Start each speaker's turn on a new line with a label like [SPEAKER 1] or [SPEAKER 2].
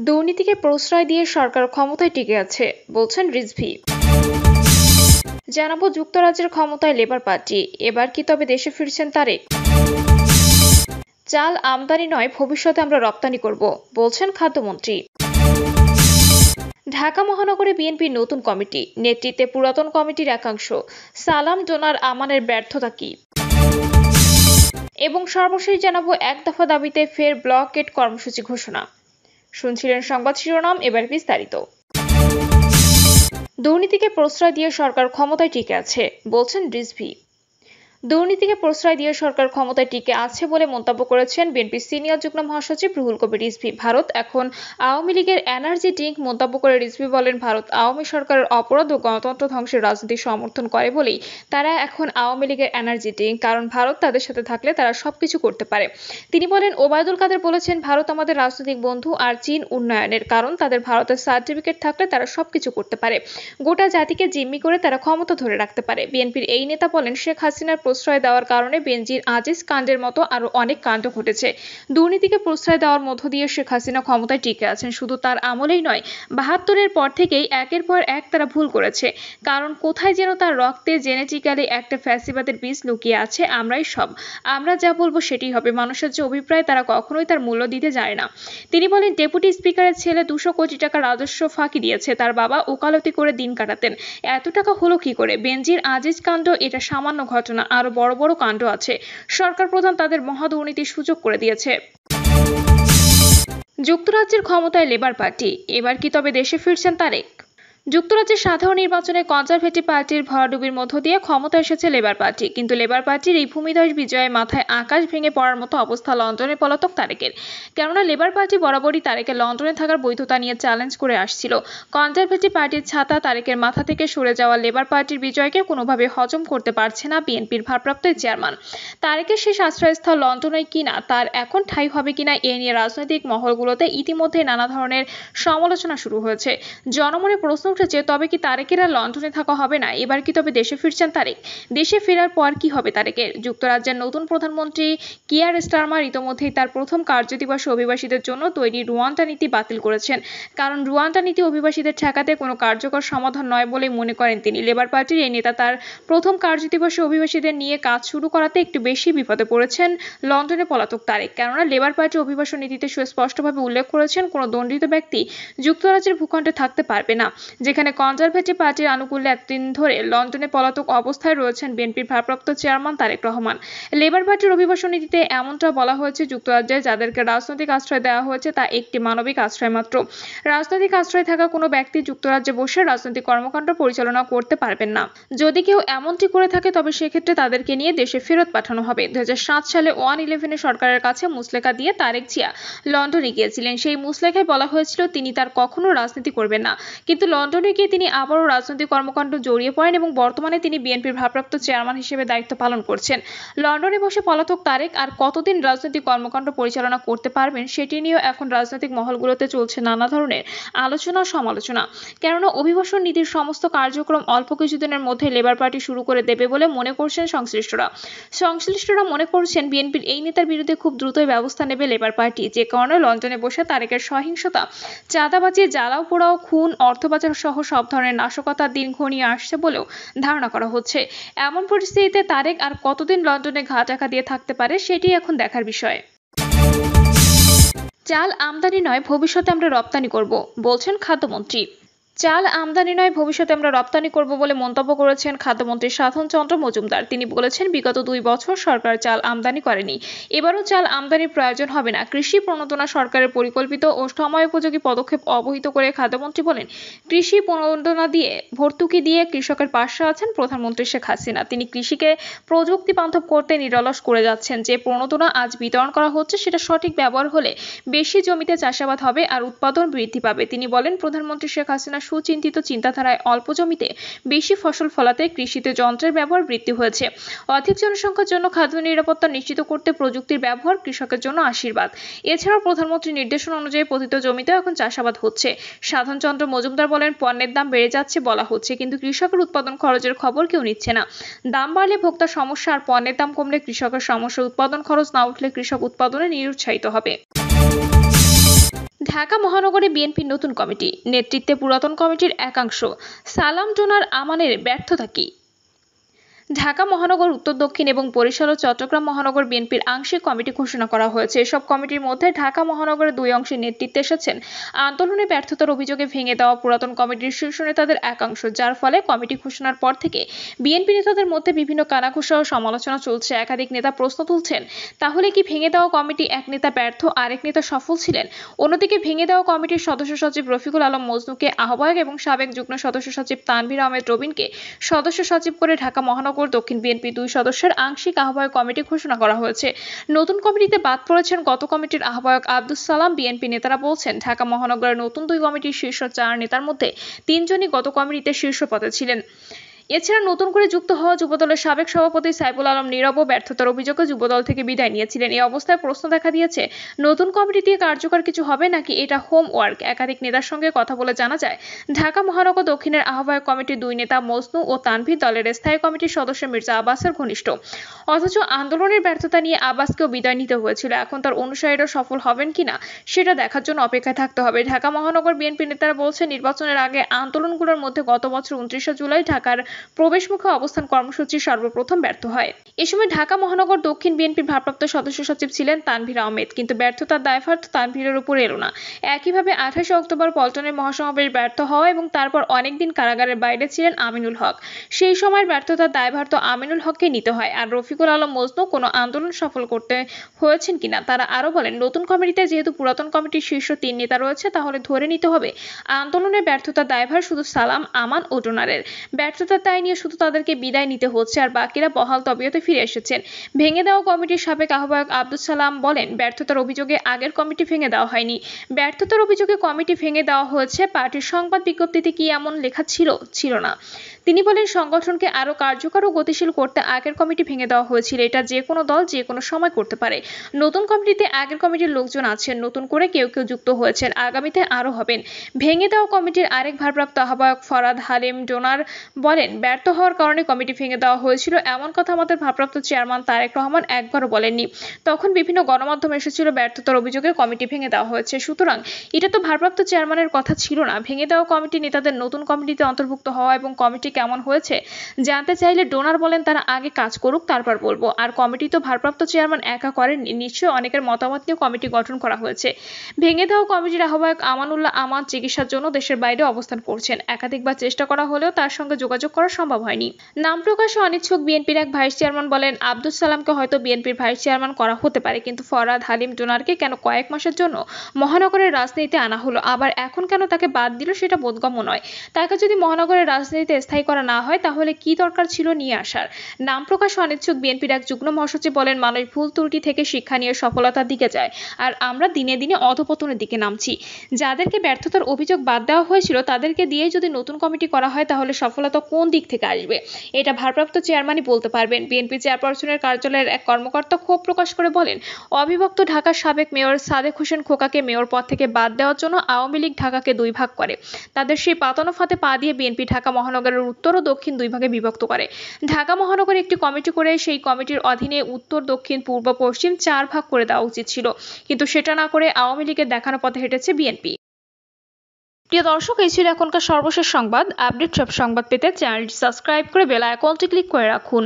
[SPEAKER 1] দুর্নীতিকে প্রশ্রয় দিয়ে সরকার ক্ষমতায় টিকে আছে, বলছেন রিজভী। জানাবো যুক্তরাজ্যের ক্ষমতায় লেবার পার্টি, এবার কি তবে দেশে ফিরছেন তারেক? চাল আমদানি নয়, ভবিষ্যতে আমরা রপ্তানি করব, বলছেন খাদ্যমন্ত্রী। ঢাকা মহানগরে বিএনপির নতুন কমিটি, নেতৃত্বে পুরাতন কমিটির একাংশ। সালাম ডোনার আমানের ব্যর্থতা কি? এবং সর্বশেষ জানাবো এক দফা দাবিতে ফের ব্লকেড কর্মসূচি ঘোষণা। শুনছিলেন সংবাদ শিরোনাম, এবার বিস্তারিত। দুর্নীতিকে প্রশ্রয় দিয়ে সরকার ক্ষমতায় টিকে আছে, বলছেন রিজভী। দুর্নীতিকে প্রশ্রয় দিয়ে সরকার ক্ষমতায় টিকে আছে বলে মন্তব্য করেছেন বিএনপির সিনিয়র যুগ্ম মহাসচিব রুহুল কবির রিজভী। ভারত এখন আওয়ামী লীগের এনার্জি ড্রিঙ্ক মন্তব্য করে রিজভী বলেন, ভারত আওয়ামী সরকারের অপরাধ ও গণতন্ত্র ধ্বংসের রাজনীতি সমর্থন করে বলেই তারা এখন আওয়ামী লীগের এনার্জি ড্রিঙ্ক, কারণ ভারত তাদের সাথে থাকলে তারা সবকিছু করতে পারে। তিনি বলেন, ওবায়দুল কাদের বলেছেন, ভারত আমাদের রাজনৈতিক বন্ধু আর চীন উন্নয়নের, কারণ তাদের ভারতের সার্টিফিকেট থাকলে তারা সবকিছু করতে পারে। গোটা জাতিকে জিম্মি করে তারা ক্ষমতা ধরে রাখতে পারে। বিএনপির এই নেতা বলেন, শেখ হাসিনার প্রশ্রয় দেওয়ার কারণে বেনজির আজিজ কাণ্ডের মতো আরো অনেক কাণ্ড ঘটেছে। দুর্নীতিকে প্রশ্রয় দেওয়ার মধ্য দিয়ে শেখ হাসিনা ক্ষমতায় টিকে আছেন। শুধু তার আমলেই নয়, ৭২-এর পর থেকেই একের পর এক তারা ভুল করেছে, কারণ কোথায় যেন তার রক্তে জেনেটিক্যালি একটা ফ্যাসিবাদের বীজ লুকিয়ে আছে। আমরাই সব, আমরা যা বলবো সেটাই হবে। মানুষের যে অভিপ্রায় তারা কখনোই তার মূল্য দিতে যায় না। তিনি বলেন, ডেপুটি স্পিকারের ছেলে ২০০ কোটি টাকা রাজস্ব ফাঁকি দিয়েছে, তার বাবা ওকালতি করে দিন কাটাতেন, এত টাকা হলো কি করে? বেনজির আজিজ কাণ্ড এটা সামান্য ঘটনা, আরো বড় বড় কাণ্ড আছে। সরকার প্রধান তাদের মহাদুর্নীতির সুযোগ করে দিয়েছে। যুক্তরাজ্যের ক্ষমতায় লেবার পার্টি, এবার কি তবে দেশে ফিরছেন তারেক? যুক্তরাজ্যের সাধারণ নির্বাচনে কনজারভেটিভ পার্টির ভরাডুবির মধ্য দিয়ে ক্ষমতা এসেছে লেবার পার্টি, কিন্তু লেবার পার্টির এই ভূমিধস বিজয়ে মাথায় আকাশ ভেঙে পড়ার মতো অবস্থা লন্ডনে পলাতক তারেকের। কেননা লেবার পার্টি বরাবরই তারেকের লন্ডনে থাকার বৈধতা নিয়ে চ্যালেঞ্জ করে আসছিল। কনজারভেটিভ পার্টির ছাতা তারেকের মাথা থেকে সরে যাওয়া লেবার পার্টির বিজয়কে কোনোভাবে হজম করতে পারছে না বিএনপির ভারপ্রাপ্ত চেয়ারম্যান। তারেকের শেষ আশ্রয়স্থল লন্ডনে কিনা, তার এখন ঠাঁই হবে কিনা, এ নিয়ে রাজনৈতিক মহলগুলোতে ইতিমধ্যে নানা ধরনের সমালোচনা শুরু হয়েছে। জনমনে প্রশ্ন উঠেছে, তবে কি তারেকের আর লন্ডনে থাকা হবে না? এবার কি তবে দেশে ফিরছেন তারেক? দেশে ফেরার পর কি হবে তারেকের? যুক্তরাজ্যের নতুন প্রধানমন্ত্রী কিয়ার স্টারমার ইতোমধ্যেই তার প্রথম কার্যদিবসে অভিবাসীদের জন্য তৈরি রুয়ান্ডা নীতি বাতিল করেছেন, কারণ রুয়ান্ডা নীতি অভিবাসীদের ঠেকাতে কোনো কার্যকর সমাধান নয় বলে মনে করেন তিনি। লেবার পার্টির এই নেতা তার প্রথম কার্যদিবসে অভিবাসীদের নিয়ে কাজ শুরু করাতে একটু বেশি বিপদে পড়েছেন লন্ডনে পলাতক তারেক, কেননা লেবার পার্টি অভিবাসন নীতিতে সুস্পষ্টভাবে উল্লেখ করেছেন, কোনো দণ্ডিত ব্যক্তি যুক্তরাজ্যের ভূখণ্ডে থাকতে পারবে না। যেখানে কনজারভেটিভ পার্টির আনুকূল্যে এতদিন ধরে লন্ডনে পলাতক অবস্থায় রয়েছেন বিএনপির ভারপ্রাপ্ত চেয়ারম্যান তারেক রহমান। লেবার পার্টির অভিবাসন নীতিতে এমনটা বলা হয়েছে, যুক্তরাজ্যে যাদেরকে রাজনৈতিক আশ্রয় দেওয়া হয়েছে তা একটি মানবিক আশ্রয় মাত্র। রাজনৈতিক আশ্রয় থাকা কোনো ব্যক্তি যুক্তরাজ্যে বসে রাজনৈতিক কর্মকাণ্ড পরিচালনা করতে পারবেন না। যদি কেউ এমনটি করে থাকে তবে সেক্ষেত্রে তাদেরকে নিয়ে দেশে ফেরত পাঠানো হবে। ২০০৭ সালে 111 সরকারের কাছে মুসলেখা দিয়ে তারেক জিয়া লন্ডনে গিয়েছিলেন। সেই মুসলেখায় বলা হয়েছিল তিনি তার কখনো রাজনীতি করবেন না, কিন্তু লন্ডনে গিয়ে তিনি আবারও রাজনৈতিক কর্মকাণ্ড জড়িয়ে পড়েন এবং বর্তমানে তিনি বিএনপির ভারপ্রাপ্ত চেয়ারম্যান হিসেবে দায়িত্ব পালন করছেন। লন্ডনে বসে পলাতক তারেক আর কতদিন রাজনৈতিক কর্মকাণ্ড পরিচালনা করতে পারবেন সেটি নিয়েও এখন রাজনৈতিক মহলগুলোতে চলছে নানা ধরনের আলোচনা ও সমালোচনা, কেননা অভিবাসন নীতির সমস্ত কার্যক্রম অল্প কিছুদিনের মধ্যে লেবার পার্টি শুরু করে দেবে বলে মনে করছেন সংশ্লিষ্টরা মনে করছেন বিএনপির এই নেতার বিরুদ্ধে খুব দ্রুতই ব্যবস্থা নেবে লেবার পার্টি, যে কারণে লন্ডনে বসে তারেকের সহিংসতা, চাঁদাবাজি, জ্বালাও পোড়াও, খুন, অর্থ পাচার সহ সব ধরনের নাশকতার দিন ঘনিয়ে আসছে বলেও ধারণা করা হচ্ছে। এমন পরিস্থিতিতে তারেক আর কতদিন লন্ডনে ঘা টাকা দিয়ে থাকতে পারে সেটি এখন দেখার বিষয়। চাল আমদানি নয়, ভবিষ্যতে আমরা রপ্তানি করব, বলছেন খাদ্যমন্ত্রী। চাল আমদানি নয়, ভবিষ্যতে আমরা রপ্তানি করব বলে মন্তব্য করেছেন খাদ্যমন্ত্রী সাধন চন্দ্র মজুমদার। তিনি বলেছেন, বিগত ২ বছর সরকার চাল আমদানি করেনি, এবারও চাল আমদানির প্রয়োজন হবে না। কৃষি প্রণোদনা সরকারের পরিকল্পিত ও সময়োপযোগী পদক্ষেপ অবহিত করে খাদ্যমন্ত্রী বলেন, কৃষি প্রণোদনা দিয়ে ভর্তুকি দিয়ে কৃষকের পাশে আছেন প্রধানমন্ত্রী শেখ হাসিনা। তিনি কৃষিকে প্রযুক্তি বান্ধব করতে নিরলস করে যাচ্ছেন। যে প্রণোদনা আজ বিতরণ করা হচ্ছে সেটা সঠিক ব্যবহার হলে বেশি জমিতে চাষাবাদ হবে আর উৎপাদন বৃদ্ধি পাবে। তিনি বলেন, প্রধানমন্ত্রী শেখ হাসিনা সুচিন্তিত চিন্তাধারায় অল্প জমিতে বেশি ফসল ফলাতে কৃষিতে যন্ত্রের ব্যবহার বৃদ্ধি হয়েছে। অধিক জনসংখ্যার জন্য খাদ্য নিরাপত্তা নিশ্চিত করতে প্রযুক্তির ব্যবহার কৃষকের জন্য আশীর্বাদ। এছাড়াও প্রধানমন্ত্রীর নির্দেশনা অনুযায়ী পতিত জমিতেও এখন চাষাবাদ হচ্ছে। সাধন চন্দ্র মজুমদার বলেন, পণ্যের দাম বেড়ে যাচ্ছে বলা হচ্ছে, কিন্তু কৃষকের উৎপাদন খরচের খবর কেউ নিচ্ছে না। দাম বাড়লে ভোক্তার সমস্যা আর পণ্যের দাম কমলে কৃষকের সমস্যা। উৎপাদন খরচ না উঠলে কৃষক উৎপাদনে নিরুৎসাহিত হবে। ঢাকা মহানগরে বিএনপির নতুন কমিটি, নেতৃত্বে পুরাতন কমিটির একাংশ। সালাম ডোনার আমানের ব্যর্থতা কি? ঢাকা মহানগর, উত্তর দক্ষিণ এবং বরিশাল ও চট্টগ্রাম মহানগর বিএনপির আংশিক কমিটি ঘোষণা করা হয়েছে। এসব কমিটির মধ্যে ঢাকা মহানগরের দুই অংশের নেতৃত্বে এসেছেন আন্দোলনে ব্যর্থতার অভিযোগে ভেঙে দেওয়া পুরাতন কমিটির শীর্ষ নেতাদের একাংশ, যার ফলে কমিটি ঘোষণার পর থেকে বিএনপি নেতাদের মধ্যে বিভিন্ন কানাঘুষা ও সমালোচনা চলছে। একাধিক নেতা প্রশ্ন তুলছেন, তাহলে কি ভেঙে দেওয়া কমিটি এক নেতা ব্যর্থ, আরেক নেতা সফল ছিলেন? অন্যদিকে ভেঙে দেওয়া কমিটির সদস্য সচিব রফিকুল আলম মজনুকে আহ্বায়ক এবং সাবেক যুগ্ম সদস্য সচিব তানভীর আহমেদ রবিনকে সদস্য সচিব করে ঢাকা মহানগর দক্ষিণ বিএনপি দুই সদস্যের আংশিক আহ্বায়ক কমিটি ঘোষণা করা হয়েছে। নতুন কমিটিতে বাদ পড়েছেন গত কমিটির আহ্বায়ক আব্দুস সালাম। বিএনপি নেতারা বলছেন, ঢাকা মহানগরের নতুন দুই কমিটির শীর্ষ 4 নেতার মধ্যে 3 জনই গত কমিটিতে শীর্ষ পদে ছিলেন। এছাড়া নতুন করে যুক্ত হওয়া যুবদলের সাবেক সভাপতি সাইফুল আলম নীরবও ব্যর্থতার অভিযোগে যুবদল থেকে বিদায় নিয়েছিলেন। এই অবস্থায় প্রশ্ন দেখা দিয়েছে, নতুন কমিটি দিয়ে কার্যকর কিছু হবে নাকি এটা হোমওয়ার্ক? একাধিক নেতার সঙ্গে কথা বলে জানা যায়, ঢাকা মহানগর দক্ষিণের আহ্বায়ক কমিটির দুই নেতা মজনু ও তানভীর দলের স্থায়ী কমিটির সদস্য মির্জা আব্বাসের ঘনিষ্ঠ। অথচ আন্দোলনের ব্যর্থতা নিয়ে আব্বাসকেও বিদায় নিতে হয়েছিল। এখন তার অনুসারীরা সফল হবেন কিনা সেটা দেখার জন্য অপেক্ষায় থাকতে হবে। ঢাকা মহানগর বিএনপি নেতারা বলছেন, নির্বাচনের আগে আন্দোলনগুলোর মধ্যে গত বছর 29 জুলাই ঢাকার প্রবেশমুখে অবস্থান কর্মসূচি সর্বপ্রথম ব্যর্থ হয়। এ সময় ঢাকা মহানগর দক্ষিণ বিএনপির ভারপ্রাপ্ত সদস্য সচিব ছিলেন তানভীর আহমেদ, কিন্তু ব্যর্থতার দায়ভার তো তানভীরের উপর এলো না। একইভাবে 28 অক্টোবর পল্টনের মহাসমাবেশ ব্যর্থ হওয়া এবং তারপর অনেকদিন কারাগারের বাইরে ছিলেন আমিনুল হক। সেই সময়ের ব্যর্থতার দায়ভার তো আমিনুল হককে নিতে হয়। আর রফিকুল আলম মজনু কোনো আন্দোলন সফল করতে হয়েছেন কিনা? তারা আরো বলেন, নতুন কমিটিতে যেহেতু পুরাতন কমিটির শীর্ষ 3 নেতা রয়েছে, তাহলে ধরে নিতে হবে আন্দোলনের ব্যর্থতার দায়ভার শুধু সালাম, আমান ও ডোনারের। ব্যর্থতার দায় নিয়ে শুধু তাদেরকে বিদায় নিতে হচ্ছে, আর বাকিরা বহাল তবিয়তে ফিরে এসেছেন। ভেঙে দেওয়া কমিটির সাবেক আহ্বায়ক আব্দুস সালাম বলেন, ব্যর্থতার অভিযোগে আগের কমিটি ভেঙে দেওয়া হয়নি। ব্যর্থতার অভিযোগে কমিটি ভেঙে দেওয়া হয়েছে। পার্টির সংবাদ বিজ্ঞপ্তিতে কি এমন লেখা ছিল না। তিনি বলেন, সংগঠনকে আরো কার্যকর ও গতিশীল করতে আগের কমিটি ভেঙে দেওয়া হয়েছিল। এটা যে কোনো দল যে কোনো সময় করতে পারে। নতুন কমিটিতে আগের কমিটির লোকজন আছেন, নতুন করে কেউ কেউ যুক্ত হয়েছেন, আগামীতে আরো হবেন। ভেঙে দেওয়া কমিটির আরেক ভারপ্রাপ্ত আহ্বায়ক ফরাদ হালিম ডোনার বলেন, ব্যর্থ হওয়ার কারণে কমিটি ভেঙে দেওয়া হয়েছিল এমন কথা আমাদের ভারপ্রাপ্ত চেয়ারম্যান তারেক রহমান একবারও বলেননি। তখন বিভিন্ন গণমাধ্যম এসেছিল ব্যর্থতার অভিযোগে কমিটি ভেঙে দেওয়া হয়েছে। সুতরাং এটা তো ভারপ্রাপ্ত চেয়ারম্যানের কথা ছিল না। ভেঙে দেওয়া কমিটি নেতাদের নতুন কমিটিতে অন্তর্ভুক্ত হওয়া এবং কমিটি কেমন হয়েছে জানতে চাইলে ডোনার বলেন, তারা আগে কাজ করুক, তারপর বলবো। আর কমিটি তো ভারপ্রাপ্ত চেয়ারম্যান একা করেননি, নিশ্চয়ই অনেকের মতামত নিয়ে কমিটি গঠন করা হয়েছে। ভেঙে দেওয়া কমিটির আহ্বায়ক আমানুল্লাহ আমান চিকিৎসার জন্য দেশের বাইরে অবস্থান করছেন। একাধিকবার চেষ্টা করা হলেও তার সঙ্গে যোগাযোগ করা সম্ভব হয়নি। নাম প্রকাশে অনিচ্ছুক বিএনপির এক ভাইস চেয়ারম্যান বলেন, আব্দুস সালামকে হয়তো বিএনপির ভাইস চেয়ারম্যান করা হতে পারে, কিন্তু ফরাদ হালিম ডোনারকে কেন কয়েক মাসের জন্য মহানগরের রাজনীতিতে আনা হলো, আবার এখন কেন তাকে বাদ দিল সেটা বোধগম্য নয়। তাকে যদি মহানগরের রাজনীতিতে স্থায়ী করা না হয়, তাহলে কি দরকার ছিল নিয়ে আসার? নাম প্রকাশে অনিচ্ছুক বিএনপির এক যুগ্ম মহাসচিব বলেন, মানুষ ভুল ত্রুটি থেকে শিক্ষা নিয়ে সফলতার দিকে যায়, আর আমরা দিনে দিনে অধপতনের দিকে নামছি। যাদেরকে ব্যর্থতার অভিযোগ বাদ দেওয়া হয়েছিল তাদেরকে দিয়ে যদি নতুন কমিটি করা হয়, তাহলে সফলতা কোন দিক থেকে আসবে এটা ভারপ্রাপ্ত চেয়ারম্যানই বলতে পারবেন। বিএনপি চেয়ারপারসনের কার্যালয়ের এক কর্মকর্তা ক্ষোভ প্রকাশ করে বলেন, অবিভক্ত ঢাকার সাবেক মেয়র সাদেক হোসেন খোকাকে মেয়র পদ থেকে বাদ দেওয়ার জন্য আওয়ামী লীগ ঢাকাকে 2 ভাগ করে। তাদের সেই পাতানো ফাঁদে পা দিয়ে বিএনপি ঢাকা মহানগরের উত্তর ও দক্ষিণ 2 ভাগে বিভক্ত করে। ঢাকা মহানগরে একটি কমিটি করে সেই কমিটির অধীনে উত্তর, দক্ষিণ, পূর্ব, পশ্চিম 4 ভাগ করে দেওয়া উচিত ছিল, কিন্তু সেটা না করে আওয়ামী লীগের দেখানো পথে হেঁটেছে বিএনপি। প্রিয় দর্শক, এই ছিল এখনকার সর্বশেষ সংবাদ। আপডেট সব সংবাদ পেতে চ্যানেলটি সাবস্ক্রাইব করে বেল আইকনটি ক্লিক করে রাখুন।